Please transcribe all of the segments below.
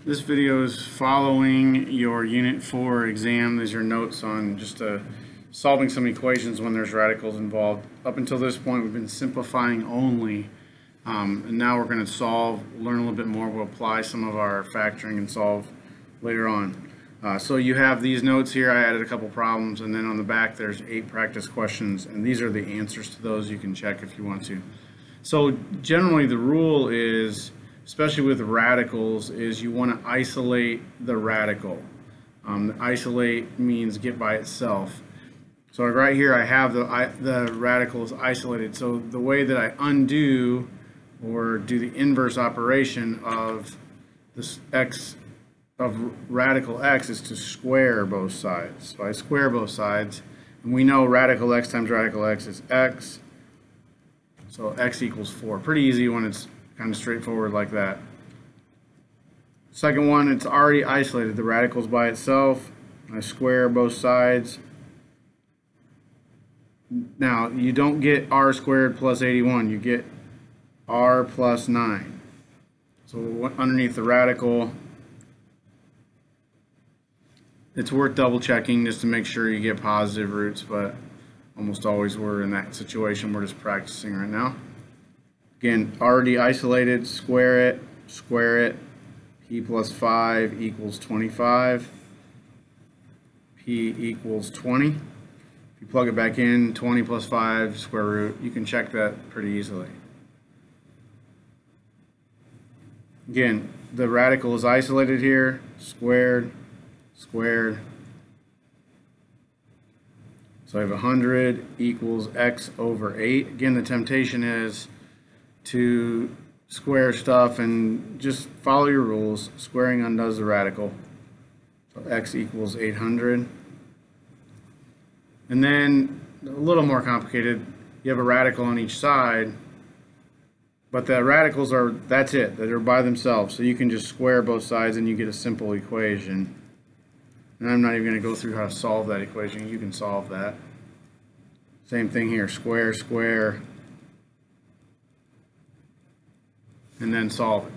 This video is following your Unit 4 exam. These are notes on just solving some equations when there's radicals involved. Up until this point, we've been simplifying only, and now we're going to learn a little bit more. We'll apply some of our factoring and solve later on. So you have these notes here. I added a couple problems, and then on the back there's 8 practice questions, and these are the answers to those. You can check if you want to. So generally the rule is, especially with radicals, is you want to isolate the radical. Isolate means get by itself. So right here I have the radicals isolated. So the way that I undo or do the inverse operation of this x of radical x is to square both sides. So I square both sides, and we know radical x times radical x is x. So x equals 4. Pretty easy when it's kind of straightforward like that. Second one, it's already isolated. The radical's by itself. I square both sides. Now, you don't get r squared plus 81. You get r plus 9. So underneath the radical, it's worth double checking just to make sure you get positive roots, but almost always we're in that situation. We're just practicing right now. Again, already isolated, square it. P plus 5 equals 25. P equals 20. If you plug it back in, 20 plus 5 square root, you can check that pretty easily. Again, the radical is isolated here, squared. So I have 100 equals x over 8. Again, the temptation is to square stuff and just follow your rules. Squaring undoes the radical. So x equals 800. And then a little more complicated, you have a radical on each side, but the radicals are, that's it, they're by themselves. So you can just square both sides and you get a simple equation. And I'm not even going to go through how to solve that equation. You can solve that. Same thing here, square, and then solve it.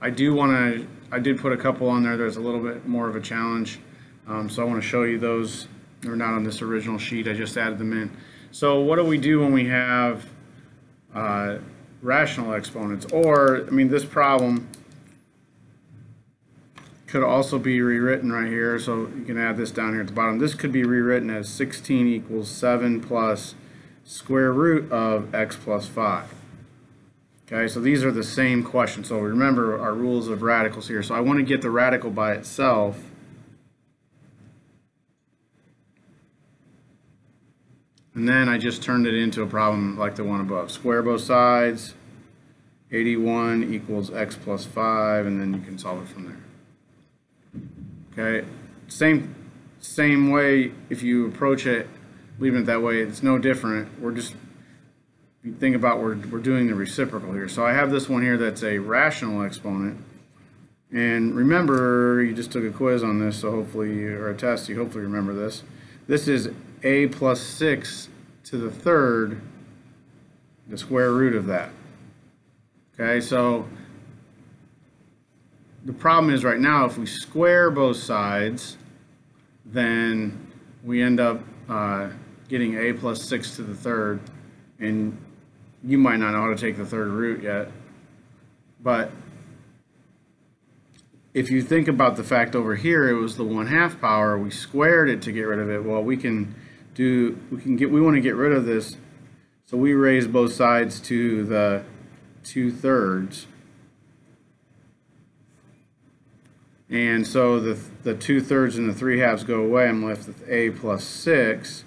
I did put a couple on there. There's a little bit more of a challenge. So I want to show you those. They're not on this original sheet. I just added them in. So what do we do when we have rational exponents? Or, I mean, this problem could also be rewritten right here, so you can add this down here at the bottom. This could be rewritten as 16 equals 7 plus square root of x plus 5. Okay, so these are the same questions. So remember our rules of radicals here. So I want to get the radical by itself. And then I just turned it into a problem like the one above. Square both sides. 81 equals x plus 5, and then you can solve it from there. Okay, same way. If you approach it, leaving it that way, it's no different. We're just, if you think about, we're doing the reciprocal here. So I have this one here that's a rational exponent, and remember, you just took a quiz on this, so hopefully, or a test, you hopefully remember this. This is a plus 6 to the third, the square root of that. Okay, so the problem is right now, if we square both sides, then we end up getting a plus 6 to the third, and you might not know how to take the third root yet. But if you think about the fact over here, it was the 1/2 power. We squared it to get rid of it. Well, we want to get rid of this, so we raise both sides to the 2/3. And so the 2/3 and the 3/2 go away. I'm left with a plus 6.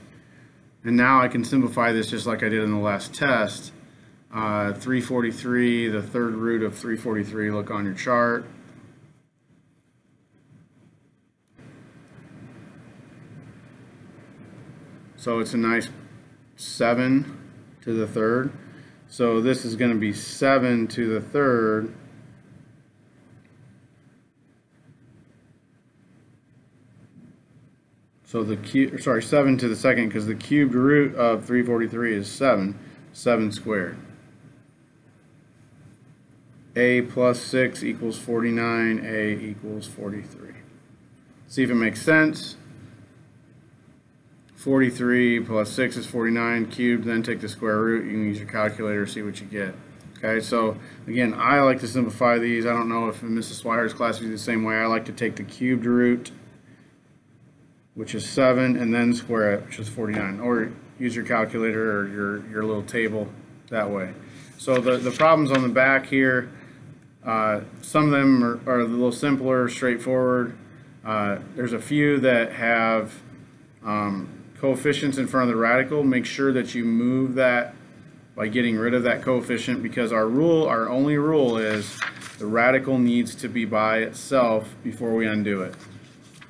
And now I can simplify this just like I did in the last test. 343, the third root of 343, look on your chart. So it's a nice 7 to the third. So this is going to be 7 to the third. So 7 to the second, because the cubed root of 343 is 7 squared. a plus 6 equals 49, a equals 43. See if it makes sense. 43 plus 6 is 49 cubed, then take the square root. You can use your calculator to see what you get. Okay, so again, I like to simplify these. I don't know if in Mrs. Swider's class we do the same way. I like to take the cubed root, which is 7, and then square it, which is 49. Or use your calculator or your little table that way. So the problems on the back here, some of them are a little simpler, straightforward. There's a few that have coefficients in front of the radical. Make sure that you move that by getting rid of that coefficient, because our only rule is the radical needs to be by itself before we undo it.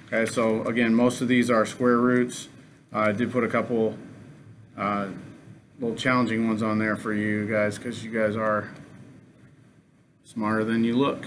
Okay, so again, most of these are square roots. I did put a couple little challenging ones on there for you guys, because you guys are smarter than you look.